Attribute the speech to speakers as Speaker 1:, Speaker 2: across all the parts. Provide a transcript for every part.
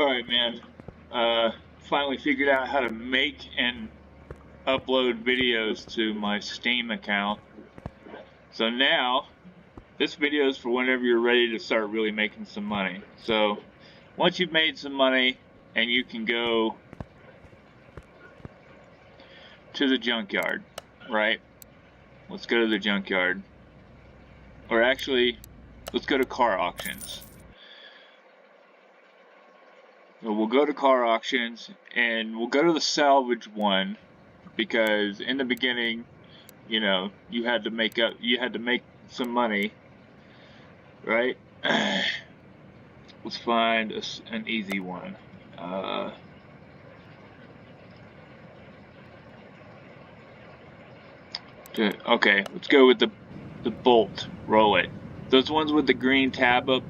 Speaker 1: Alright, man. Finally figured out how to make and upload videos to my Steam account. So now, this video is for whenever you're ready to start really making some money. So, once you've made some money and you can go to the junkyard, right? Let's go to the junkyard. Or actually, let's go to car auctions. So we'll go to car auctions and we'll go to the salvage one because in the beginning, you know, you had to make some money, right? Let's find an easy one. Okay, let's go with the Bolt. Roll it. Those ones with the green tab up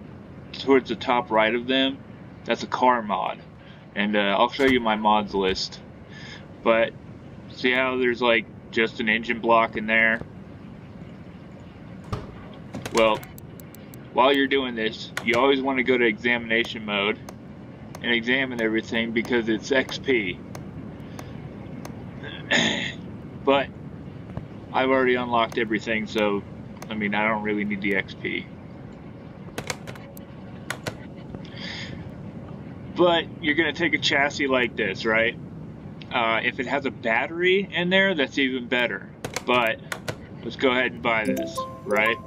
Speaker 1: towards the top right of them, that's a car mod. And I'll show you my mods list. But see how there's like just an engine block in there? Well, while you're doing this, you always want to go to examination mode and examine everything because it's XP. But I've already unlocked everything, so I mean, I don't really need the XP. But you're gonna take a chassis like this, right? If it has a battery in there, that's even better. But let's go ahead and buy this, right?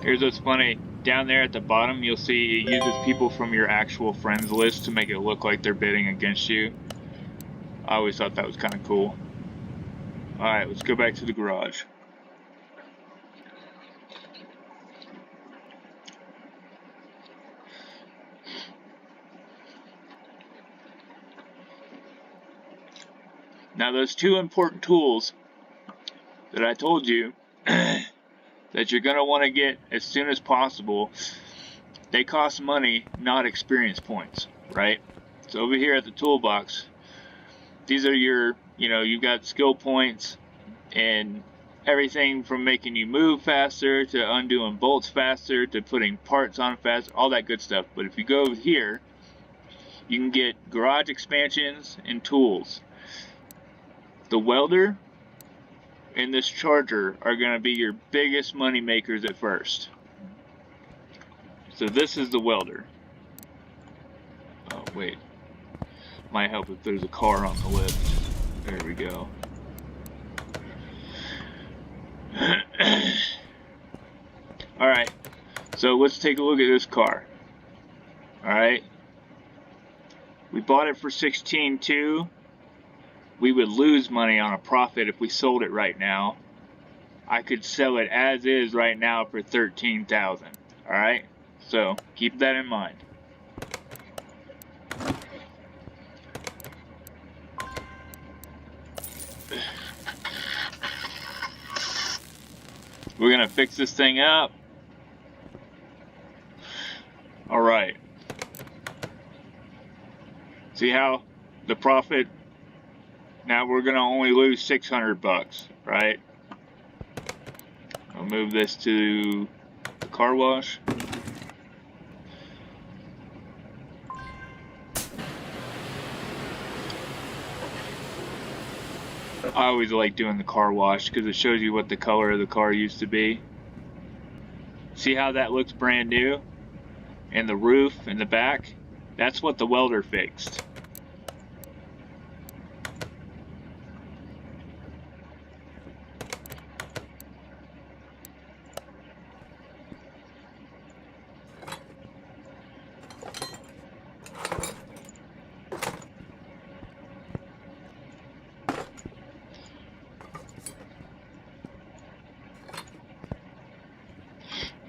Speaker 1: Here's what's funny. Down there at the bottom, you'll see it uses people from your actual friends list to make it look like they're bidding against you. I always thought that was kind of cool. Alright, let's go back to the garage. Now those two important tools that I told you that you're going to want to get as soon as possible, they cost money, not experience points, right? So over here at the toolbox, these are your, you've got skill points and everything from making you move faster to undoing bolts faster to putting parts on faster, all that good stuff. But if you go over here, you can get garage expansions and tools. The welder and this charger are going to be your biggest money makers at first. So this is the welder. Oh wait, might help if there's a car on the lift. There we go. Alright, so let's take a look at this car. Alright, we bought it for $16,200. We would lose money on a profit if we sold it right now. I could sell it as is right now for $13,000. Alright? So, keep that in mind. We're gonna fix this thing up. Alright. See how the profit... Now we're gonna only lose $600, right? I'll move this to the car wash. I always like doing the car wash because it shows you what the color of the car used to be. See how that looks brand new? And the roof and the back? That's what the welder fixed.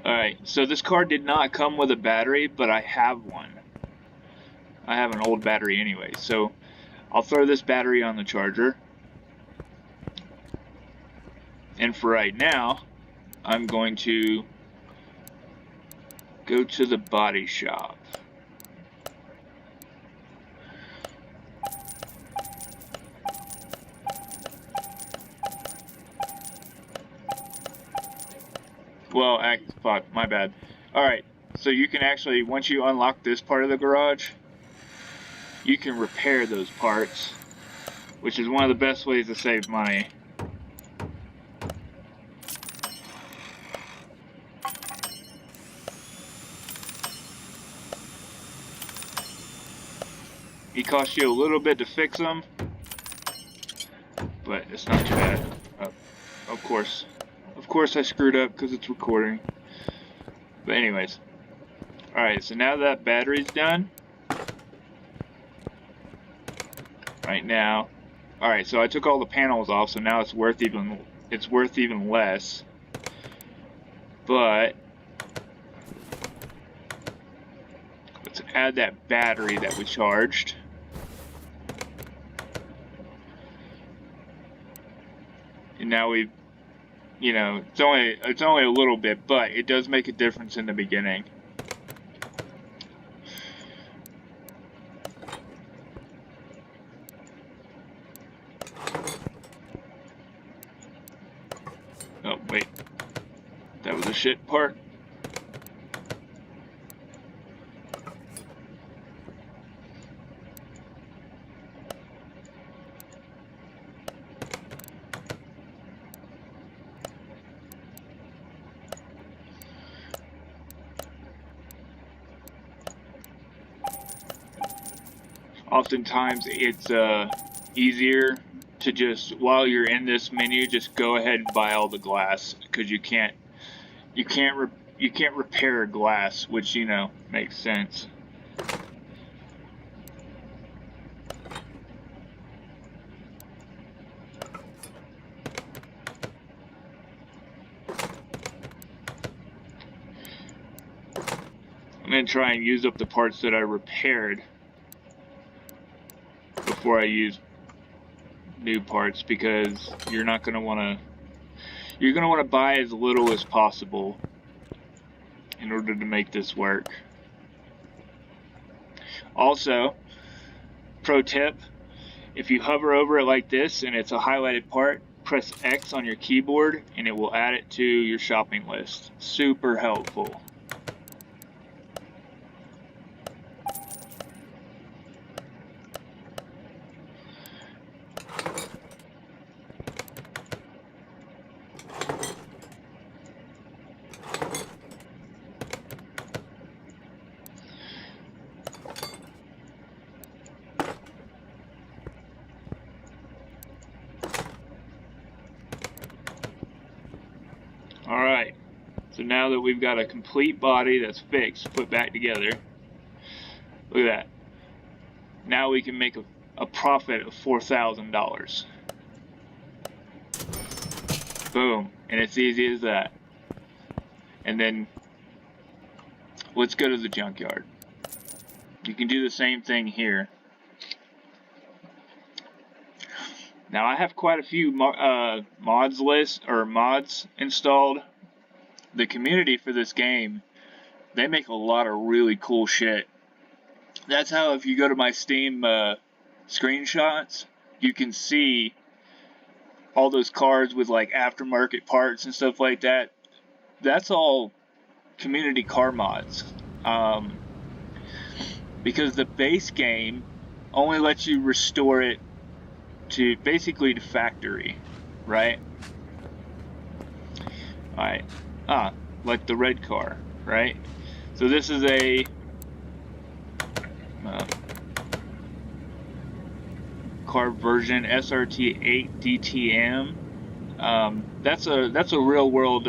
Speaker 1: Alright, so this car did not come with a battery, but I have one. I have an old battery anyway, so I'll throw this battery on the charger. And for right now, I'm going to go to the body shop. Well, fuck, my bad. Alright, so you can actually, once you unlock this part of the garage, you can repair those parts, which is one of the best ways to save money. It costs you a little bit to fix them, but it's not too bad. Of course I screwed up because it's recording. But anyways, alright, so now that battery's done, right now, alright, so I took all the panels off, so now it's worth even less. But let's add that battery that we charged. And now we've, you know, it's only a little bit, but it does make a difference in the beginning. Oh, wait. That was a shit part. Oftentimes it's easier to just, while you're in this menu, just go ahead and buy all the glass, because you can't repair glass, which, you know, makes sense. I'm gonna try and use up the parts that I repaired before I use new parts, because you're gonna want to buy as little as possible in order to make this work. Also, pro tip, if you hover over it like this and it's a highlighted part, press X on your keyboard and it will add it to your shopping list. Super helpful. Alright, so now that we've got a complete body that's fixed, put back together, look at that. Now we can make a profit of $4,000. Boom, and it's easy as that. And then, let's go to the junkyard. You can do the same thing here. Now I have quite a few mods installed. The community for this game, they make a lot of really cool shit. That's how, if you go to my Steam screenshots, you can see all those cars with like aftermarket parts and stuff like that. That's all community car mods. Because the base game only lets you restore it to basically to factory, right? Alright. Like the red car, right? So this is a car version, SRT8 DTM. That's a real world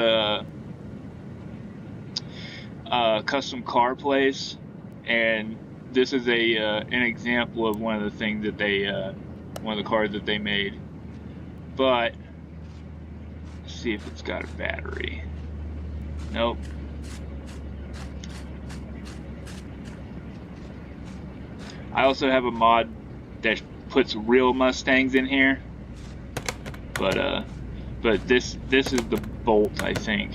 Speaker 1: custom car place, and this is an example of one of the things that they one of the cars that they made. But let's see if it's got a battery. Nope. I also have a mod that puts real Mustangs in here, but this is the Bolt, I think.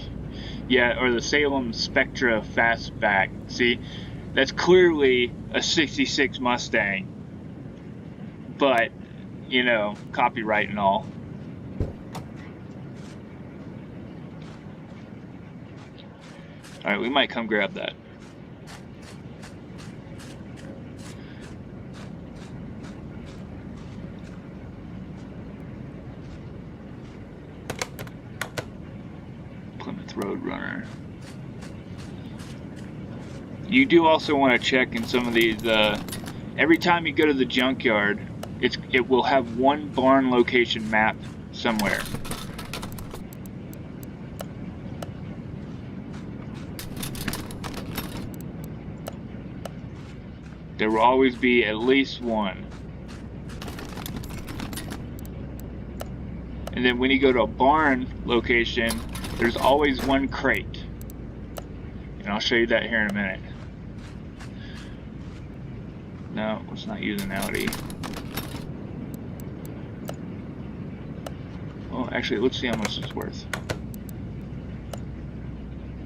Speaker 1: Yeah, or the Salem Spectra Fastback. See, that's clearly a '66 Mustang, but you know, copyright and all. Alright, we might come grab that. Plymouth Roadrunner. You do also want to check in some of these, every time you go to the junkyard, it will have one barn location map somewhere. There will always be at least one. And then when you go to a barn location, there's always one crate. And I'll show you that here in a minute. No, let's not use an Audi. Well, actually, let's see how much it's worth.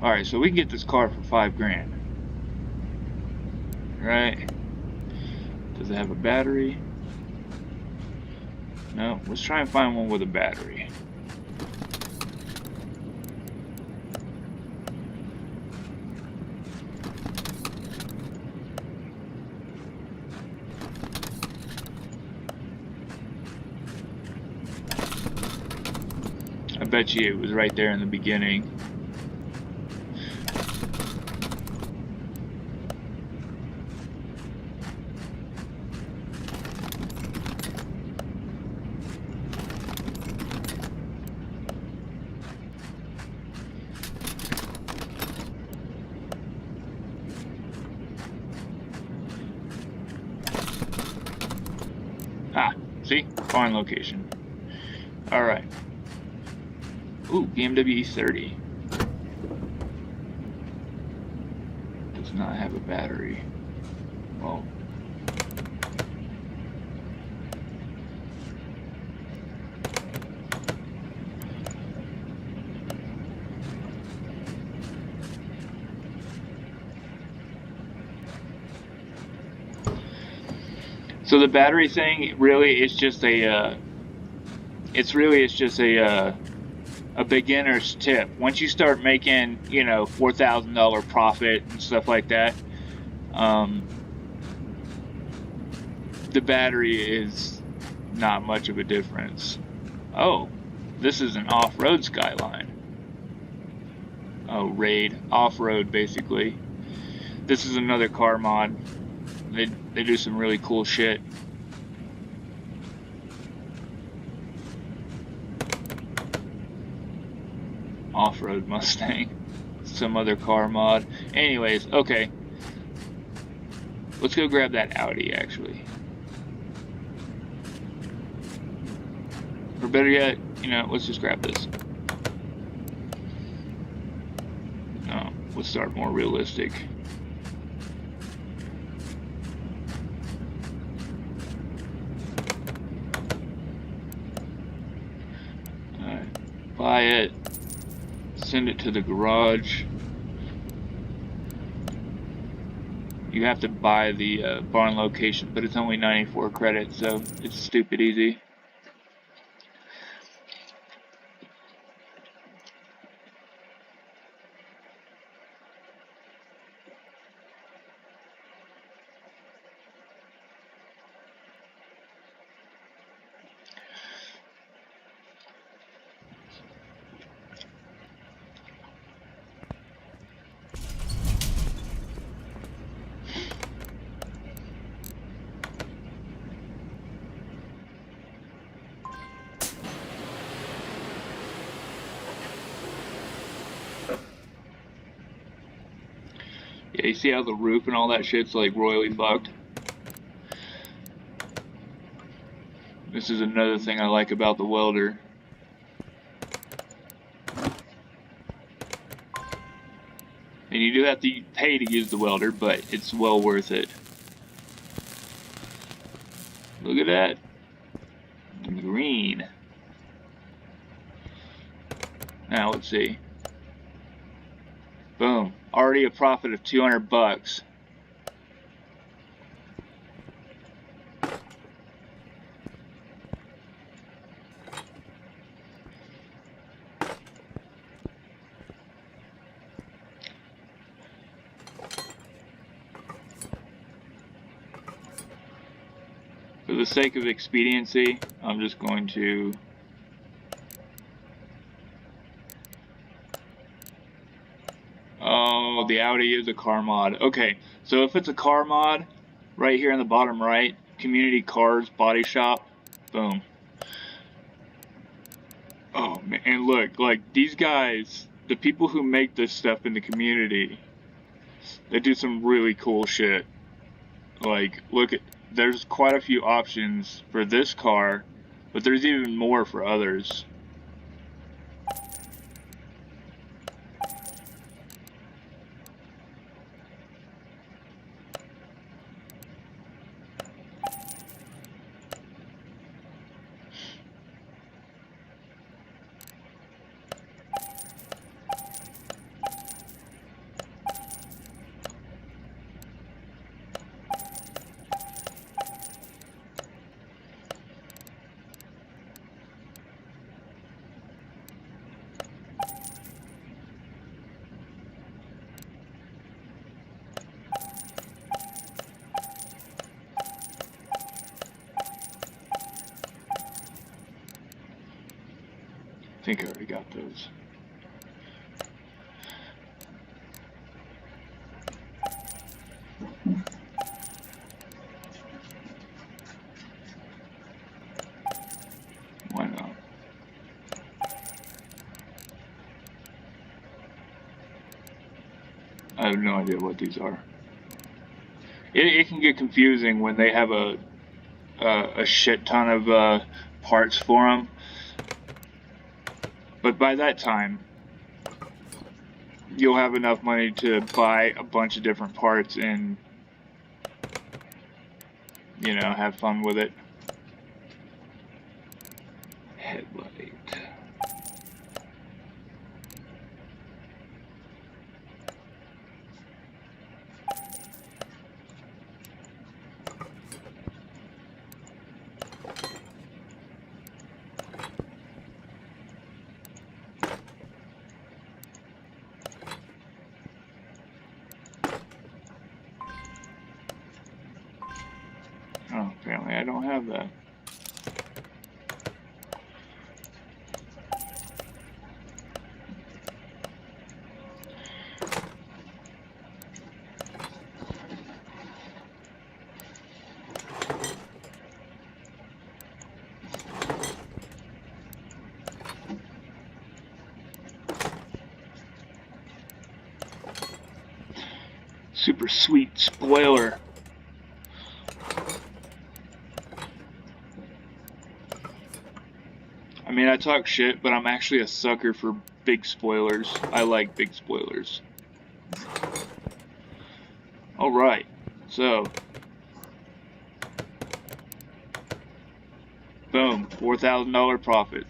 Speaker 1: Alright, so we can get this car for $5 grand. Right? Does it have a battery? No, let's try and find one with a battery. I bet you it was right there in the beginning. Ah, see? Barn location. Alright. Ooh, BMW E30. Does not have a battery. Well. So the battery thing really is just a, it's just a beginner's tip. Once you start making, you know, $4,000 profit and stuff like that, the battery is not much of a difference. Oh, this is an off-road Skyline. Oh, Raid, off-road basically. This is another car mod. They do some really cool shit. Off-road Mustang. Some other car mod. Anyways, okay. Let's go grab that Audi, actually. Or better yet, you know, let's just grab this. No, let's start more realistic. Alright, buy it. Send it to the garage. You have to buy the barn location, but it's only 94 credits, so it's stupid easy. Yeah, you see how the roof and all that shit's like royally fucked? This is another thing I like about the welder. And you do have to pay to use the welder, but it's well worth it. Look at that. Green. Now let's see. Boom. Already a profit of 200 bucks. the sake of expediency, I'm just going to oh, the Audi is a car mod. Okay, so if it's a car mod, right here in the bottom right, Community Cars Body Shop, boom. Oh man, and look, like these guys, the people who make this stuff in the community, they do some really cool shit. Like, look at, there's quite a few options for this car, but there's even more for others. I think I already got those. Why not? I have no idea what these are. It can get confusing when they have a shit ton of parts for them. But by that time, you'll have enough money to buy a bunch of different parts and, you know, have fun with it. Headlight. Oh, apparently I don't have that. Super sweet spoiler. I mean, I talk shit, but I'm actually a sucker for big spoilers. I like big spoilers. Alright, so. Boom, $4,000 profit.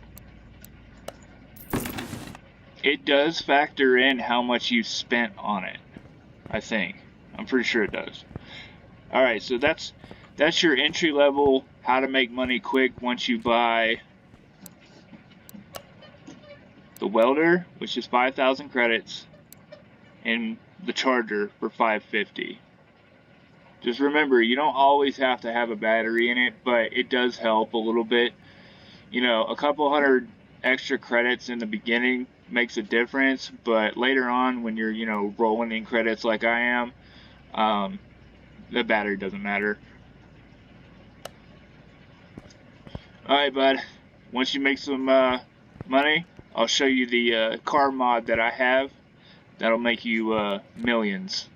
Speaker 1: It does factor in how much you spent on it, I think. I'm pretty sure it does. Alright, so that's your entry level, how to make money quick once you buy the welder, which is 5,000 credits, and the charger for 550. Just remember, you don't always have to have a battery in it, but it does help a little bit. You know, a couple hundred extra credits in the beginning makes a difference, but later on when you're, you know, rolling in credits like I am, the battery doesn't matter. Alright, bud. Once you make some money, I'll show you the car mod that I have. That'll make you millions.